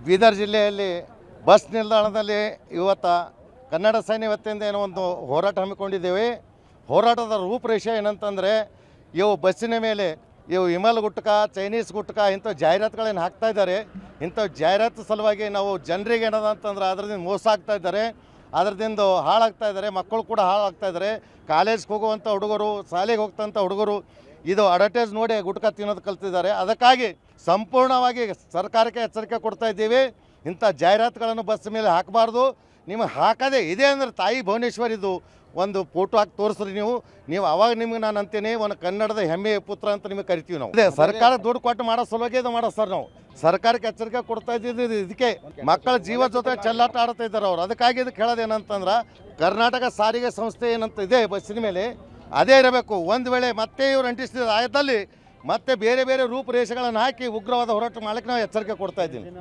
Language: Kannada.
ಬೀದರ್ ಜಿಲ್ಲೆಯಲ್ಲಿ ಬಸ್ ನಿಲ್ದಾಣದಲ್ಲಿ ಇವತ್ತು ಕನ್ನಡ ಸೈನ್ಯ ವತಿಯಿಂದ ಏನೋ ಒಂದು ಹೋರಾಟ ಹಮ್ಮಿಕೊಂಡಿದ್ದೇವೆ. ಹೋರಾಟದ ರೂಪರೇಷೆ ಏನಂತಂದರೆ ಇವು ಬಸ್ಸಿನ ಮೇಲೆ ಇವು ವಿಮಲ್ ಗುಟ್ಕ, ಚೈನೀಸ್ ಗುಟ್ಕ ಇಂಥ ಜಾಹೀರಾತುಗಳೇನು ಹಾಕ್ತಾ ಇದ್ದಾರೆ. ಇಂಥ ಜಾಹೀರಾತು ಸಲುವಾಗಿ ನಾವು ಜನರಿಗೆ ಏನದ ಅಂತಂದ್ರೆ ಅದರಿಂದ ಮೋಸ ಆಗ್ತಾ ಇದ್ದಾರೆ, ಅದರದಿಂದ ಹಾಳಾಗ್ತಾ ಇದ್ದಾರೆ. ಮಕ್ಕಳು ಕೂಡ ಹಾಳಾಗ್ತಾ ಇದ್ದಾರೆ. ಕಾಲೇಜ್ಗೆ ಹೋಗುವಂಥ ಹುಡುಗರು, ಶಾಲೆಗೆ ಹೋಗ್ತಂಥ ಹುಡುಗರು ಇದು ಅಡ್ವರ್ಟೈಸ್ ನೋಡಿ ಗುಟ್ಕ ತಿನ್ನೋದು ಕಲ್ತಿದ್ದಾರೆ. ಅದಕ್ಕಾಗಿ ಸಂಪೂರ್ಣವಾಗಿ ಸರ್ಕಾರಕ್ಕೆ ಎಚ್ಚರಿಕೆ ಕೊಡ್ತಾ ಇದ್ದೀವಿ. ಇಂಥ ಜಾಹೀರಾತುಗಳನ್ನು ಬಸ್ ಮೇಲೆ ಹಾಕಬಾರ್ದು. ನಿಮಗೆ ಹಾಕದೇ ಇದೆ ಅಂದರೆ ತಾಯಿ ಭುವನೇಶ್ವರಿದು ಒಂದು ಫೋಟೋ ಹಾಕಿ ತೋರಿಸ್ರಿ ನೀವು ಅವಾಗ ನಿಮ್ಗೆ ನಾನು ಅಂತೀನಿ ಒಂದು ಕನ್ನಡದ ಹೆಮ್ಮೆಯ ಪುತ್ರ ಅಂತ ನಿಮಗೆ ಕರಿತೀವಿ ನಾವು. ಅದೇ ಸರ್ಕಾರ ದುಡ್ಡು ಕೊಟ್ಟು ಮಾಡೋ ಸಲುವಾಗಿ ಇದು ಮಾಡೋ ಸರ್ ನಾವು ಸರ್ಕಾರಕ್ಕೆ ಎಚ್ಚರಿಕೆ ಕೊಡ್ತಾ ಇದ್ದಿದ್ದು ಇದಕ್ಕೆ. ಮಕ್ಕಳ ಜೀವ ಜೊತೆ ಚೆಲ್ಲಾಟ ಆಡ್ತಾ ಇದ್ದಾರೆ ಅವರು. ಅದಕ್ಕಾಗಿ ಇದಕ್ಕೆ ಹೇಳೋದೇನಂತಂದ್ರೆ ಕರ್ನಾಟಕ ಸಾರಿಗೆ ಸಂಸ್ಥೆ ಏನಂತ ಇದೆ ಬಸ್ಸಿನ ಮೇಲೆ ಅದೇ ಇರಬೇಕು. ಒಂದು ವೇಳೆ ಮತ್ತೆ ಇವರು ಅಂಟಿಸಿದ ಆಯದಲ್ಲಿ ಮತ್ತೆ ಬೇರೆ ಬೇರೆ ರೂಪರೇಷೆಗಳನ್ನು ಹಾಕಿ ಉಗ್ರವಾದ ಹೋರಾಟ ಮಾಡಲಿಕ್ಕೆ ನಾವು ಎಚ್ಚರಿಕೆ ಕೊಡ್ತಾ ಇದ್ದೀವಿ.